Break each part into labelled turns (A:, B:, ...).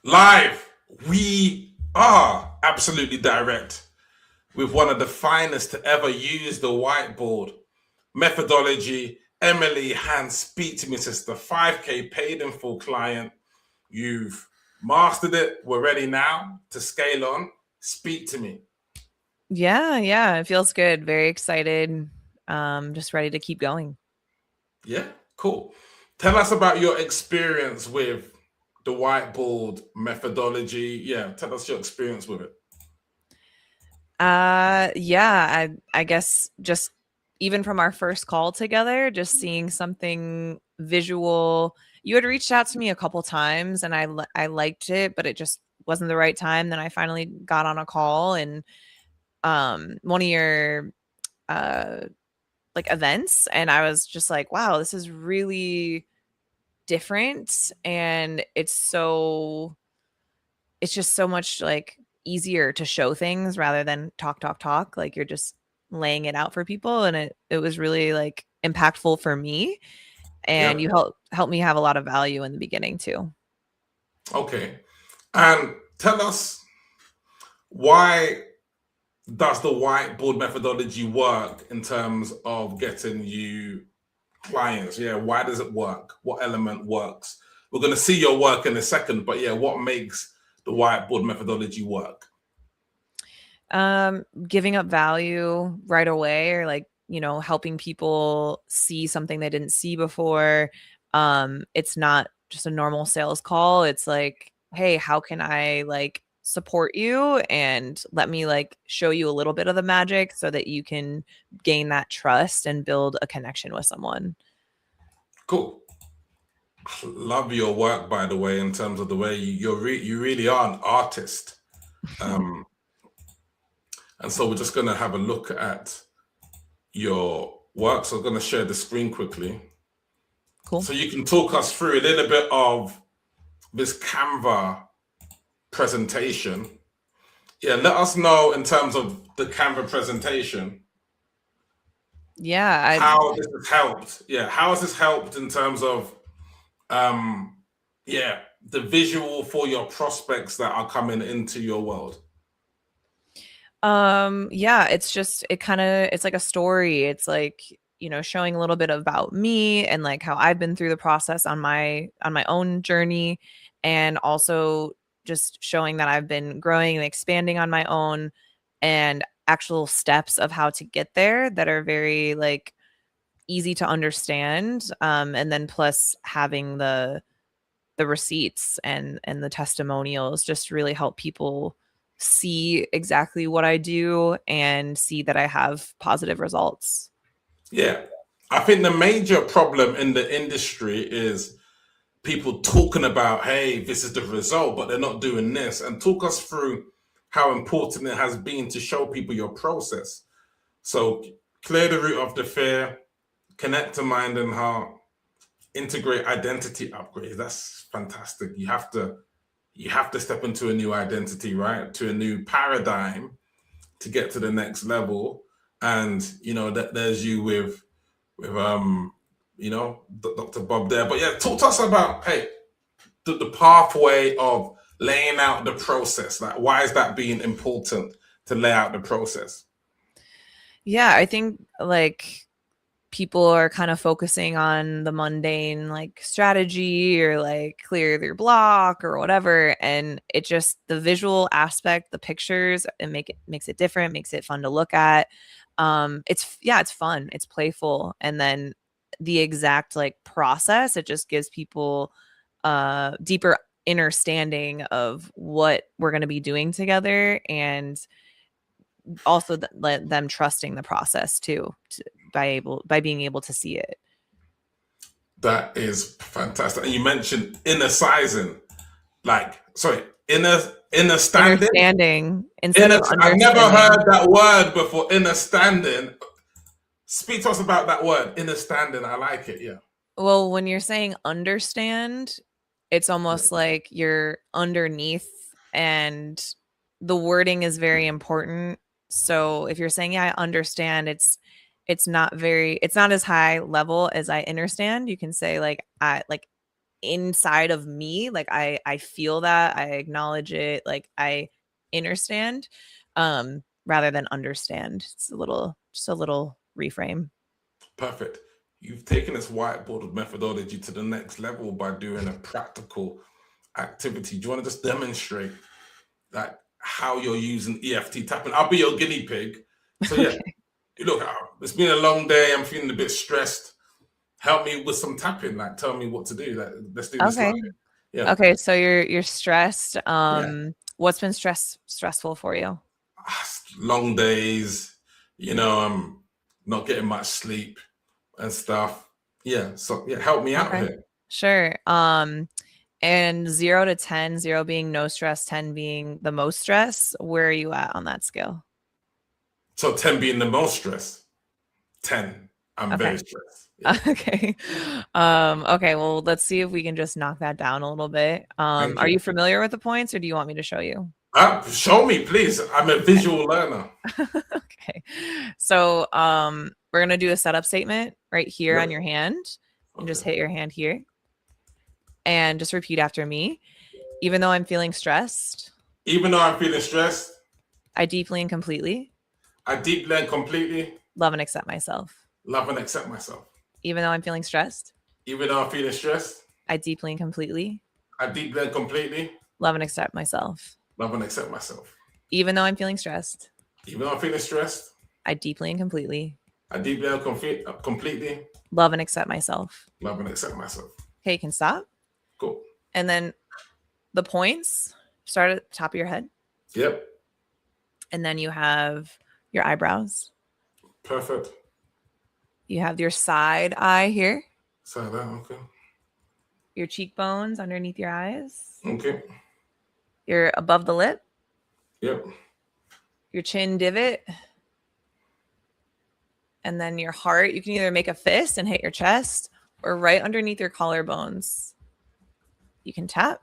A: Live, we are absolutely direct with one of the finest to ever use the whiteboard methodology. Emily Hand, speak to me, sister. 5K paid in full client. You've mastered it. We're ready now to scale on. Speak to me.
B: Yeah, it feels good. Very excited. Just ready to keep going.
A: Yeah, cool. Tell us about your experience with the whiteboard methodology. Yeah, tell us your experience with it.
B: Yeah, I guess just even from our first call together, just seeing something visual. You had reached out to me a couple times and I liked it, but it just wasn't the right time. Then I finally got on a call and one of your uh like events, and I was just like, wow, this is really different, and it's just so much like easier to show things rather than talk. Like you're just laying it out for people, and it was really like impactful for me, and
A: Yeah.
B: you help me have a lot of value in the beginning too.
A: Okay. And tell us, why does the whiteboard methodology work in terms of getting you clients? Yeah, why does it work? What element works? We're going to see your work in a second, but yeah, what makes the whiteboard methodology work?
B: Giving up value right away, or like, helping people see something they didn't see before. It's not just a normal sales call. It's like, hey, how can I like support you and let me like show you a little bit of the magic so that you can gain that trust and build a connection with someone.
A: Cool. Love your work, by the way, in terms of the way you really are an artist. Um, and so we're just going to have a look at your work. So I'm going to share the screen quickly.
B: Cool.
A: So you can talk us through a little bit of this Canva presentation. Yeah, let us know in terms of the Canva presentation
B: Yeah, I
A: how this has helped. Yeah, how has this helped in terms of um yeah, the visual for your prospects that are coming into your world.
B: Yeah, it's like a story. It's like, showing a little bit about me and like how I've been through the process on my own journey, and also just showing that I've been growing and expanding on my own, and actual steps of how to get there that are very like easy to understand. And then plus having the receipts and the testimonials just really help people see exactly what I do and see that I have positive results.
A: Yeah. I think the major problem in the industry is people talking about, hey, this is the result, but they're not doing this. And talk us through how important it has been to show people your process. So clear the root of the fear, connect to mind and heart, integrate identity upgrades. That's fantastic. You have to step into a new identity, right? To a new paradigm to get to the next level. And that there's you with Dr. Bob there. But yeah, talk to us about, hey, the pathway of laying out the process. Like, why is that being important to lay out the process?
B: Yeah, I think like people are kind of focusing on the mundane like strategy or like clear their block or whatever, and it just the visual aspect, the pictures, it makes it different, makes it fun to look at. It's fun, it's playful, and then the exact like process, it just gives people deeper understanding of what we're going to be doing together, and also let them trusting the process too, by being able to see it.
A: That is fantastic. And you mentioned inner sizing. Like, sorry, inner standing.
B: Understanding instead of
A: I've never
B: understanding.
A: heard that word before. Inner standing. Speak to us about that word, inner standing. I like it. Yeah.
B: Well, when you're saying understand, it's
A: Yeah.
B: almost like you're underneath, and the wording is very important. So if you're saying, yeah, I understand, it's not as high level as I understand. You can say like I like inside of me. Like I feel that, I acknowledge it, like I understand, rather than understand. It's just a little reframe.
A: Perfect. You've taken this whiteboard methodology to the next level by doing a practical activity. Do you want to just demonstrate like how you're using EFT tapping? I'll be your guinea pig. So yeah, look, it's been a long day. I'm feeling a bit stressed. Help me with some tapping. Like, tell me what to do. Like, let's do this.
B: Okay.
A: Yeah.
B: Okay. So you're stressed.
A: Yeah.
B: What's been stressful for you?
A: Long days. I'm not getting much sleep and stuff. Yeah. So yeah, help me out here.
B: Sure. And 0 to 10, 0 being no stress, 10 being the most stress. Where are you at on that scale?
A: So 10 being the most stress. 10. I'm very stressed.
B: Yeah. Okay. Okay. Well, let's see if we can just knock that down a little bit. Are you familiar with the points, or do you want me to show you?
A: Show me, please. I'm a visual learner.
B: Okay. So we're gonna do a setup statement right here on your hand. And just hit your hand here. And just repeat after me. Even though I'm feeling stressed.
A: Even though I'm feeling stressed.
B: I deeply and completely. Love and accept myself.
A: Love and accept myself.
B: Even though I'm feeling stressed.
A: Even though I'm feeling stressed.
B: I deeply and completely.
A: Love and accept myself.
B: Love and accept myself. Even though I'm feeling stressed.
A: Even though I'm feeling stressed.
B: I deeply and completely.
A: Completely.
B: Love and accept myself.
A: Love and accept myself.
B: Okay, you can stop.
A: Cool.
B: And then the points start at the top of your head.
A: Yep.
B: And then you have your eyebrows.
A: Perfect.
B: You have your side eye here.
A: Side eye, okay.
B: Your cheekbones underneath your eyes.
A: Okay.
B: You're above the lip.
A: Yep.
B: Your chin divot. And then your heart. You can either make a fist and hit your chest, or right underneath your collarbones. You can tap.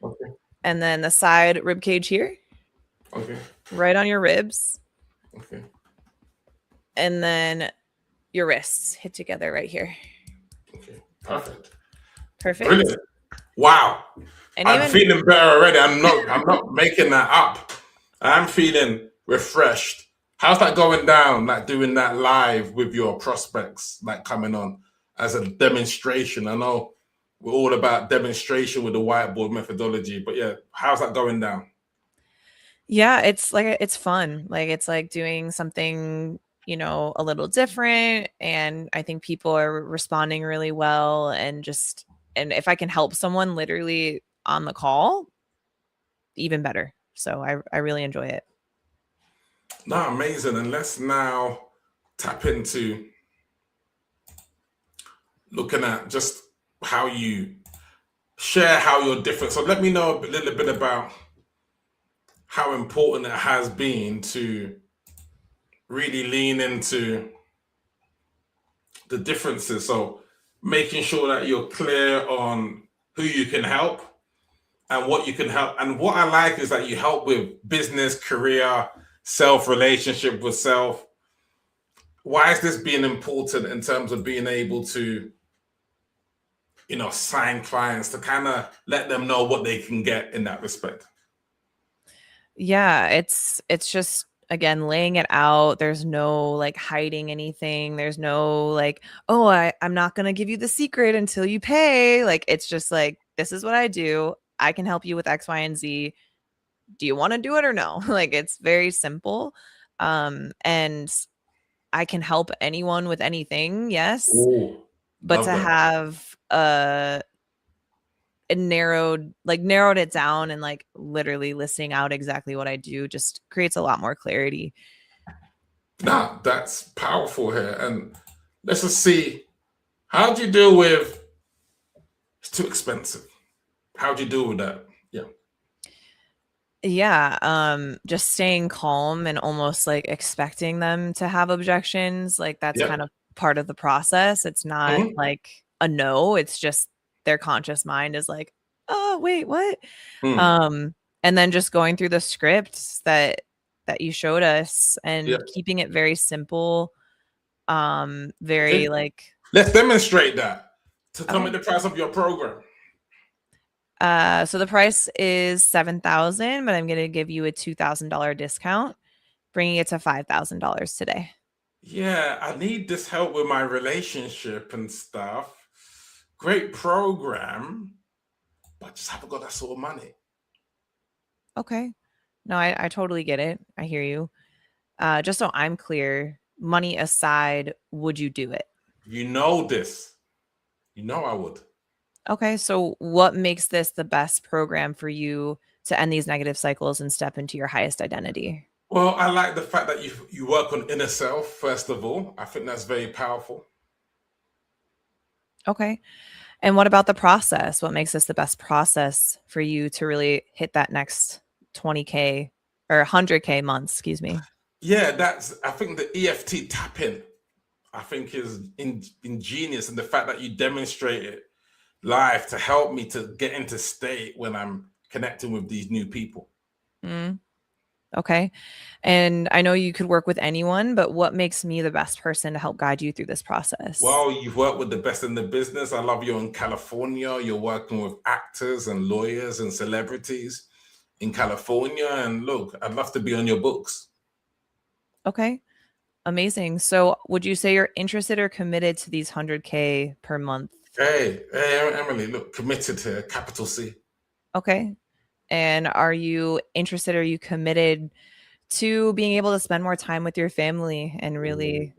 A: Okay.
B: And then the side rib cage here.
A: Okay.
B: Right on your ribs.
A: Okay.
B: And then your wrists hit together right here.
A: Okay. Perfect.
B: Brilliant.
A: Wow. I'm feeling better already. I'm not making that up. I'm feeling refreshed. How's that going down? Like doing that live with your prospects, like coming on as a demonstration. I know we're all about demonstration with the whiteboard methodology, but yeah, how's that going down?
B: Yeah, it's fun. Like it's like doing something, a little different. And I think people are responding really well. And if I can help someone literally on the call, even better. So I really enjoy it.
A: No, amazing. And let's now tap into looking at just how you share how you're different. So let me know a little bit about how important it has been to really lean into the differences. So making sure that you're clear on who you can help and what you can help. And what I like is that you help with business, career, self, relationship with self. Why is this being important in terms of being able to, sign clients, to kind of let them know what they can get in that respect?
B: Yeah, it's just, again, laying it out. There's no like hiding anything. There's no like, oh, I'm not going to give you the secret until you pay. Like, it's just like, this is what I do. I can help you with X, Y, and Z. Do you want to do it or no? Like, it's very simple. And I can help anyone with anything. Yes.
A: Ooh,
B: but to have narrowed it down and like literally listing out exactly what I do just creates a lot more clarity.
A: Nah, that's powerful here. And let's just see, how do you deal with it's too expensive? How do you deal with that?
B: Yeah. Just staying calm and almost like expecting them to have objections. Like that's kind of part of the process. It's not like a no, it's just their conscious mind is like, oh wait, what? And then just going through the scripts that you showed us and keeping it very simple. Very like,
A: let's demonstrate that. To tell me the price of your program.
B: So the price is $7,000, but I'm going to give you a $2,000 discount, bringing it to $5,000 today.
A: Yeah, I need this help with my relationship and stuff. Great program, but I just haven't got that sort of money.
B: Okay. No, I totally get it. I hear you. Just so I'm clear, money aside, would you do it?
A: You know this. You know I would.
B: Okay. So what makes this the best program for you to end these negative cycles and step into your highest identity?
A: Well, I like the fact that you work on inner self, first of all. I think that's very powerful.
B: Okay. And what about the process? What makes this the best process for you to really hit that next 20K or 100K months, excuse me?
A: Yeah, I think the EFT tapping, I think is ingenious. And the fact that you demonstrate it live to help me to get into state when I'm connecting with these new people.
B: Mm, okay. And I know you could work with anyone, but what makes me the best person to help guide you through this process?
A: Well, you've worked with the best in the business. I love you're in California. You're working with actors and lawyers and celebrities in California. And look, I'd love to be on your books.
B: Okay. Amazing. So would you say you're interested or committed to these 100K per month?
A: Hey, Emily, look, committed here, capital C.
B: Okay. And are you interested or are you committed to being able to spend more time with your family and really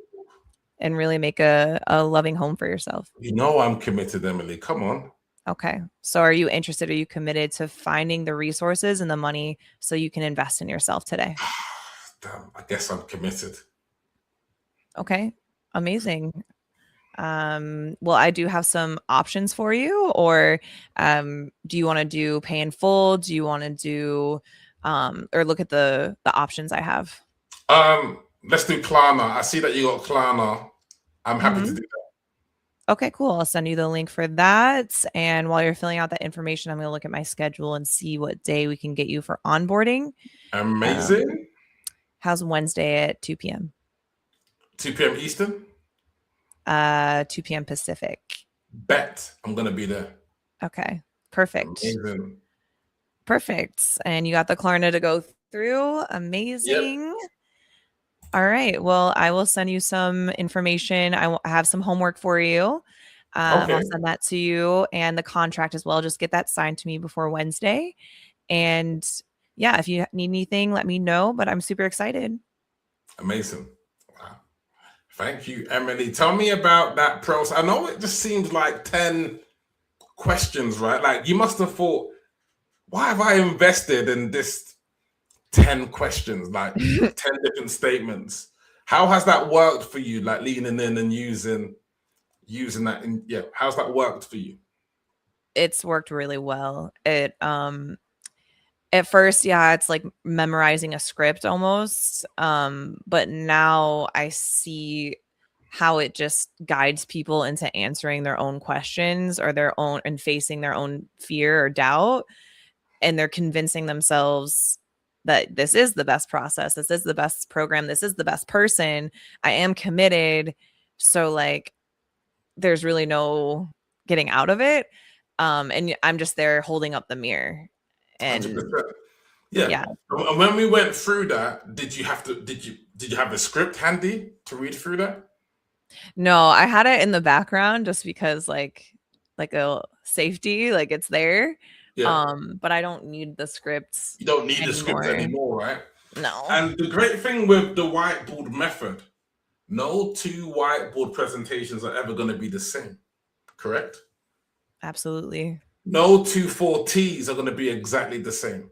B: make a loving home for yourself?
A: You know I'm committed, Emily. Come on.
B: Okay. So are you interested? Are you committed to finding the resources and the money so you can invest in yourself today?
A: Damn, I guess I'm committed.
B: Okay. Amazing. Well, I do have some options for you, or do you want to do pay in full? Do you want to do or look at the options I have?
A: Let's do Klarna. I see that you got Klarna. I'm happy to
B: Mhm.
A: do that.
B: Okay, cool. I'll send you the link for that. And while you're filling out that information, I'm going to look at my schedule and see what day we can get you for onboarding.
A: Amazing.
B: How's Wednesday at 2 p.m.?
A: 2 p.m. Eastern.
B: 2 p.m. Pacific.
A: Bet I'm gonna be there.
B: Okay, perfect.
A: Amazing.
B: Perfect. And you got the Klarna to go through.
A: Yep.
B: Amazing. All right. Well, I will send you some information. I have some homework for you.
A: Okay.
B: I'll send that to you and the contract as well. Just get that signed to me before Wednesday. And yeah, if you need anything, let me know. But I'm super excited.
A: Amazing. Wow. Thank you, Emily. Tell me about that process. I know it just seems like 10 questions, right? Like you must have thought, why have I invested in this 10 questions, like 10 different statements? How has that worked for you? Like leaning in and using that yeah, how's that worked for you?
B: It's worked really well. At first, yeah, it's like memorizing a script almost. But now I see how it just guides people into answering their own questions or their own and facing their own fear or doubt. And they're convincing themselves that this is the best process. This is the best program. This is the best person. I am committed. So like there's really no getting out of it. And I'm just there holding up the mirror. And
A: 100%. Yeah.
B: yeah.
A: And when we went through that, did you have the script handy to read through that?
B: No, I had it in the background just because like a safety, like it's there.
A: Yeah.
B: But I don't need the scripts
A: You don't need the script
B: anymore.
A: anymore, right?
B: No.
A: And the great thing with the whiteboard method, no two whiteboard presentations are ever going to be the same, correct?
B: Absolutely.
A: No two 4Ts are going to be exactly the same.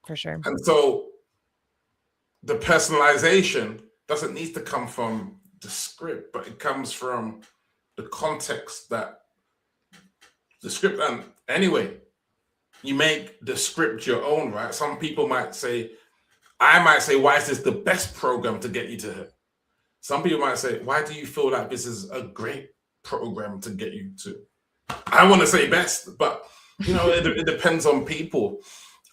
B: For sure.
A: And so the personalization doesn't need to come from the script, but it comes from the context that the script. And anyway, you make the script your own, right? Some people might say, I might say, why is this the best program to get you to her? Some people might say, why do you feel like this is a great program to get you to? I want to say best, but you know, it depends on people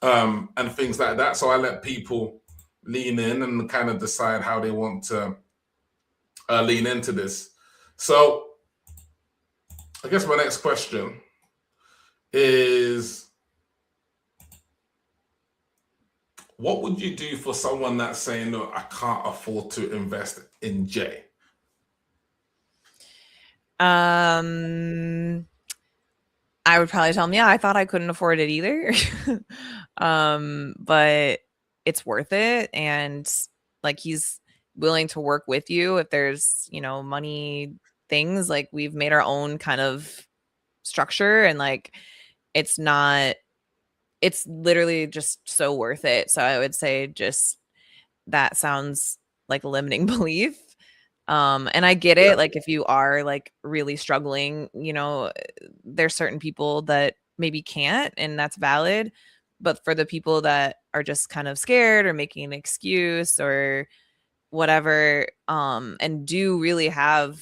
A: and things like that. So I let people lean in and kind of decide how they want to lean into this. So I guess my next question is what would you do for someone that's saying, look, I can't afford to invest in Jay?
B: I would probably tell him, yeah, I thought I couldn't afford it either. But it's worth it. And like he's willing to work with you if there's, money things. Like we've made our own kind of structure and like it's not, it's literally just so worth it. So I would say just that sounds like a limiting belief. And I get
A: Yeah.
B: it. Like if you are like really struggling, there's certain people that maybe can't, and that's valid. But for the people that are just kind of scared or making an excuse or whatever, and do really have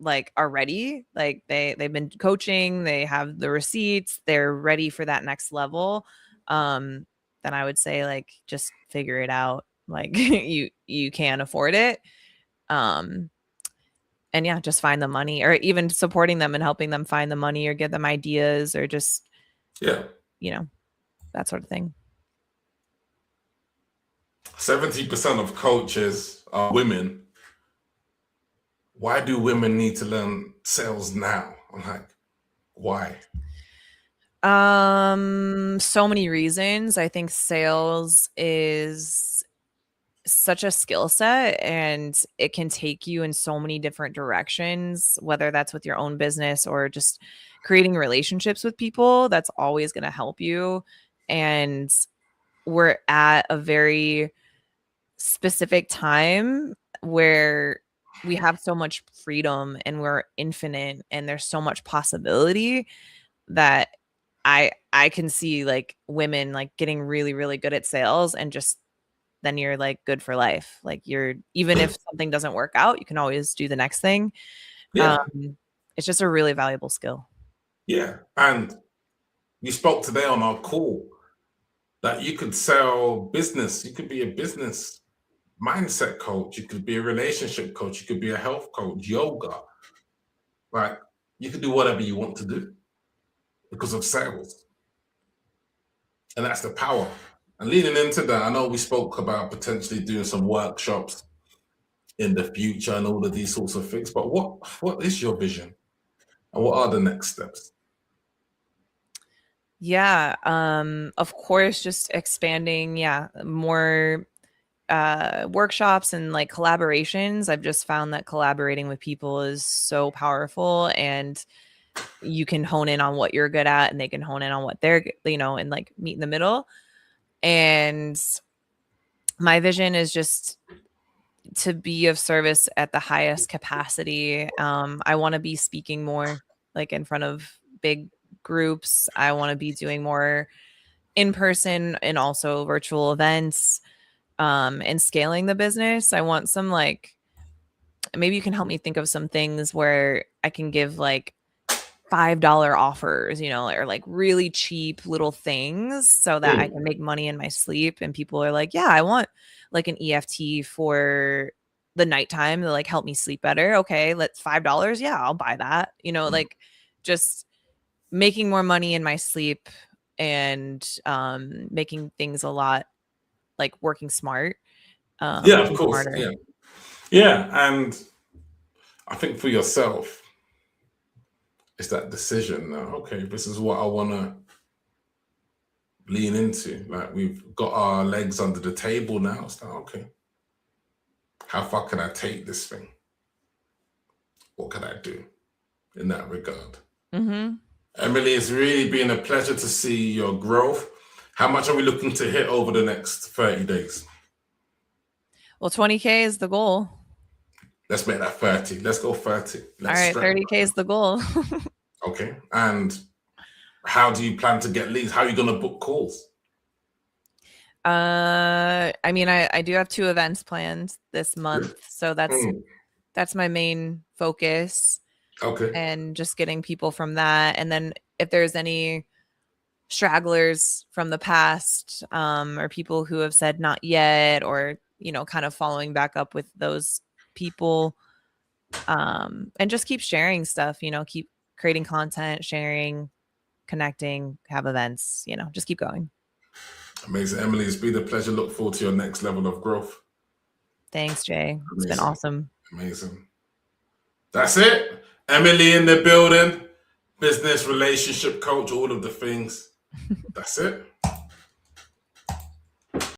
B: like are ready, like they've been coaching, they have the receipts, they're ready for that next level, then I would say like just figure it out. Like you can afford it. Um and yeah, just find the money or even supporting them and helping them find the money or give them ideas or just,
A: Yeah.
B: That sort of thing.
A: 70% of coaches are women. Why do women need to learn sales now? I'm like, why?
B: So many reasons. I think sales is such a skill set and it can take you in so many different directions, whether that's with your own business or just creating relationships with people. That's always going to help you. And we're at a very specific time where we have so much freedom and we're infinite and there's so much possibility that I can see like women like getting really really good at sales and just then you're like good for life. Like you're even if something doesn't work out, you can always do the next thing.
A: Yeah.
B: It's just a really valuable skill.
A: Yeah. And you spoke today on our call that you could sell business. You could be a business mindset coach. You could be a relationship coach. You could be a health coach, yoga. Like you could do whatever you want to do because of sales. And that's the power. And leading into that, I know we spoke about potentially doing some workshops in the future and all of these sorts of things. But what is your vision? And what are the next steps?
B: Yeah. Of course, just expanding, more workshops and like collaborations. I've just found that collaborating with people is so powerful and you can hone in on what you're good at and they can hone in on what they're, and like meet in the middle. And my vision is just to be of service at the highest capacity. I want to be speaking more like in front of big groups. I want to be doing more in person and also virtual events, and scaling the business. I want some like, maybe you can help me think of some things where I can give like $5 offers, or like really cheap little things so that I can make money in my sleep. And people are like, yeah, I want like an EFT for the nighttime to like help me sleep better. Okay, let's $5. Yeah, I'll buy that. Like just making more money in my sleep and making things a lot like working smart.
A: Yeah, of
B: Working
A: course.
B: smarter.
A: Yeah. Yeah. And I think for yourself, it's that decision now. Okay, this is what I want to lean into. Like we've got our legs under the table now. It's like, okay, how far can I take this thing? What can I do in that regard?
B: Mm-hmm.
A: Emily, it's really been a pleasure to see your growth. How much are we looking to hit over the next 30 days?
B: Well, 20K is the goal.
A: Let's make that 30. Let's go 30.
B: All
A: Let's
B: right,
A: stretch.
B: 30K is the goal.
A: Okay. And how do you plan to get leads? How are you going to book calls?
B: I mean, I do have 2 events planned this month, so that's my main focus,
A: Okay.
B: and just getting people from that. And then if there's any stragglers from the past, or people who have said not yet, or kind of following back up with those people, and just keep sharing stuff. Keep creating content, sharing. connecting, have events, just keep going.
A: Amazing. Emily, it's been a pleasure. Look forward to your next level of growth.
B: Thanks, Jay. It's been awesome.
A: Amazing. That's it. Emily in the building, business, relationship coach, all of the things. That's it.